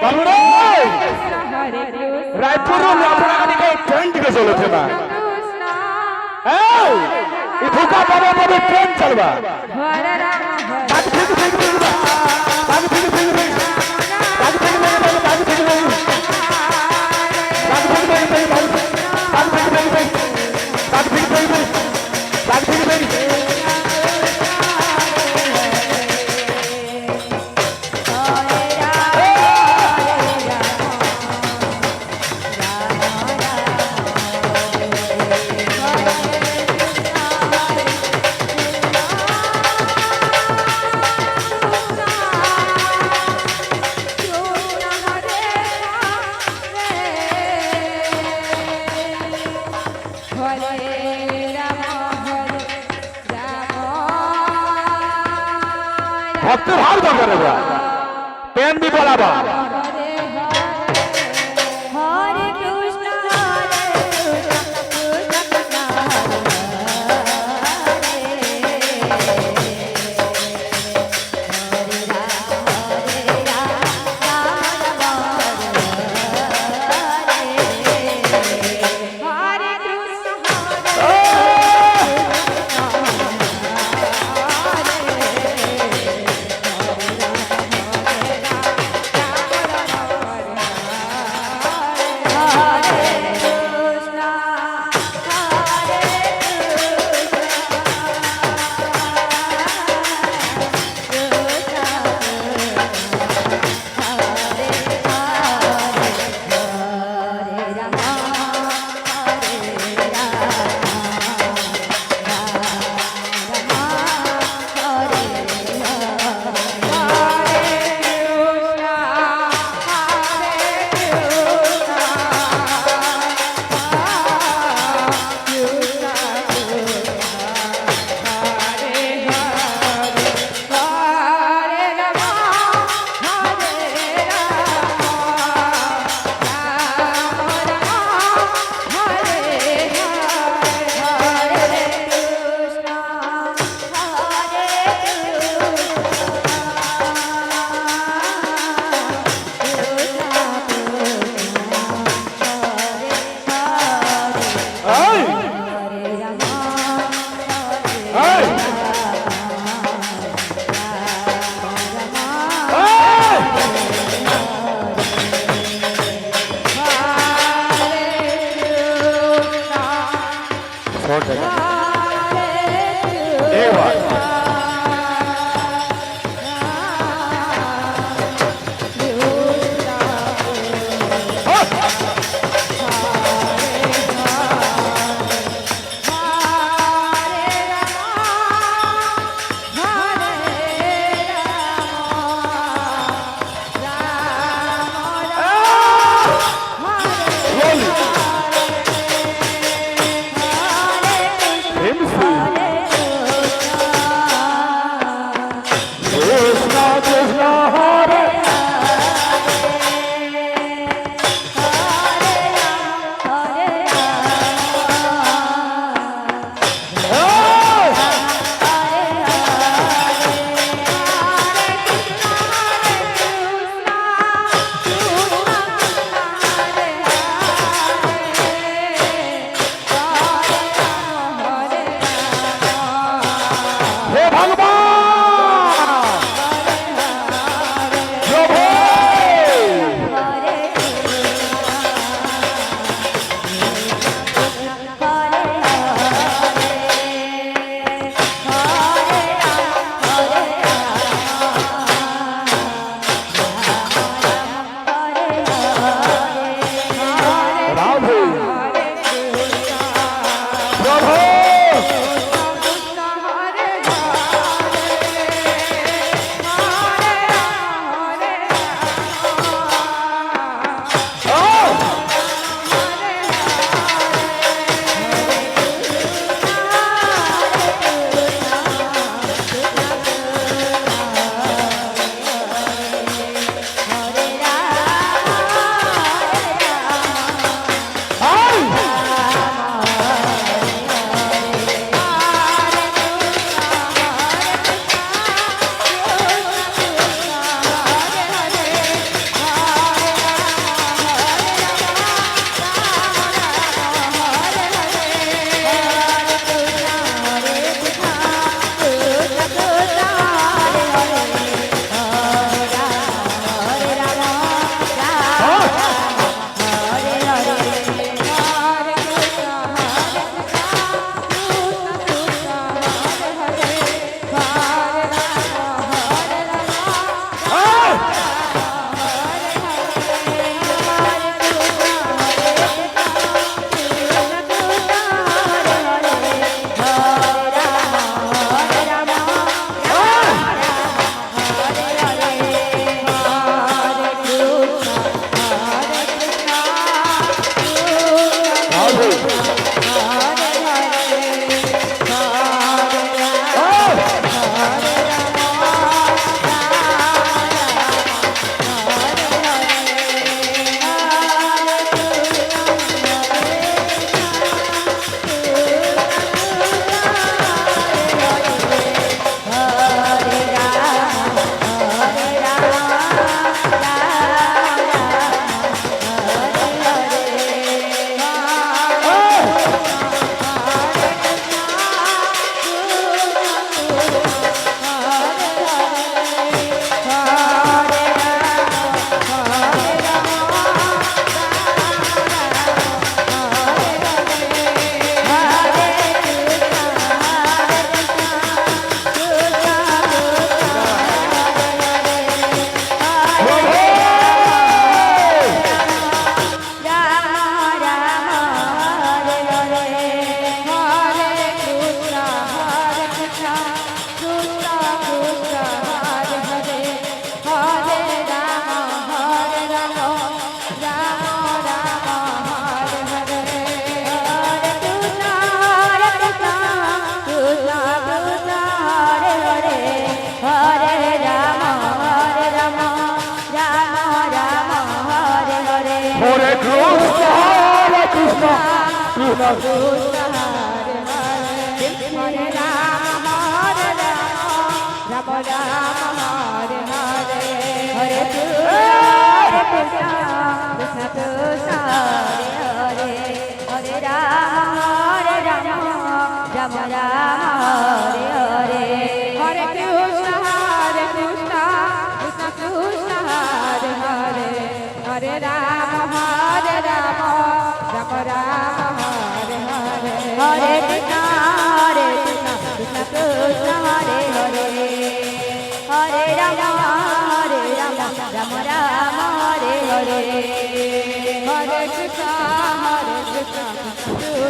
বাবু রে রায়পুর আপনাকে ট্রেন দিকে চলেছে না এই ধোকা পাবে পাবে ট্রেন চলবা বাবু থেকে থেকে বাবু থেকে থেকে বাবু থেকে থেকে বাবু থেকে থেকে বাবু থেকে থেকে বাবু থেকে থেকে বাবু থেকে থেকে বাবু থেকে থেকে ভক্তের ভাব দরকার প্রেম দি বলাবা কৃষ্ণ হরে কৃষ্ণ কৃষ্ণ হরে রাম হরে রাম রাম রাম হরে হরে হরে কৃষ্ণ কৃষ্ণ কৃষ্ণ হরে হরে হরে রাম রাম রাম হরে হরে হরে কৃষ্ণ কৃষ্ণ কৃষ্ণ হরে হরে হরে রাম রাম রাম হরে হরে হরে কৃষ্ণ কৃষ্ণ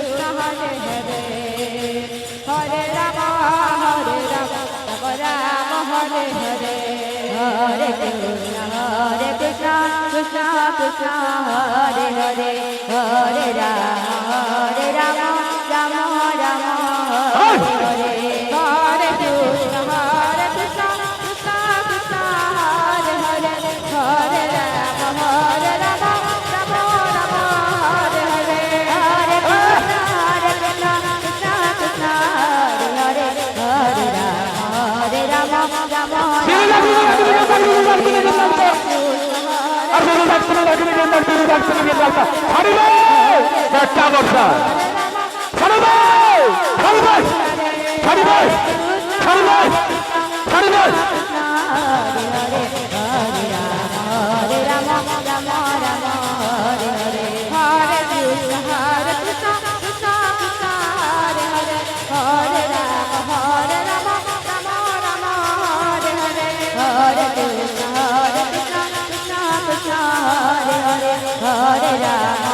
কৃষ্ণ হরে হরে হরে রাম রাম রাম হরে হরে হরে কৃষ্ণ কৃষ্ণ কৃষ্ণ হরে হরে হরে রাম রাম হরে হরে হরে কৃষ্ণ কৃষ্ণ কৃষ্ণ হরে হরে হরে রাম রাম রাম হরে হরে হরে কৃষ্ণ কৃষ্ণ কৃষ্ণ হরে হরে হরে রাম রাম রাম হরে হরে হরে কৃষ্ণ কৃষ্ণ কৃষ্ণ হরে হরে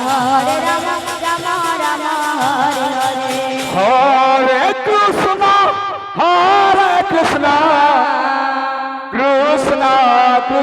হরে রাম রাম হরে কৃষ্ণ কৃষ্ণ কৃষ্ণ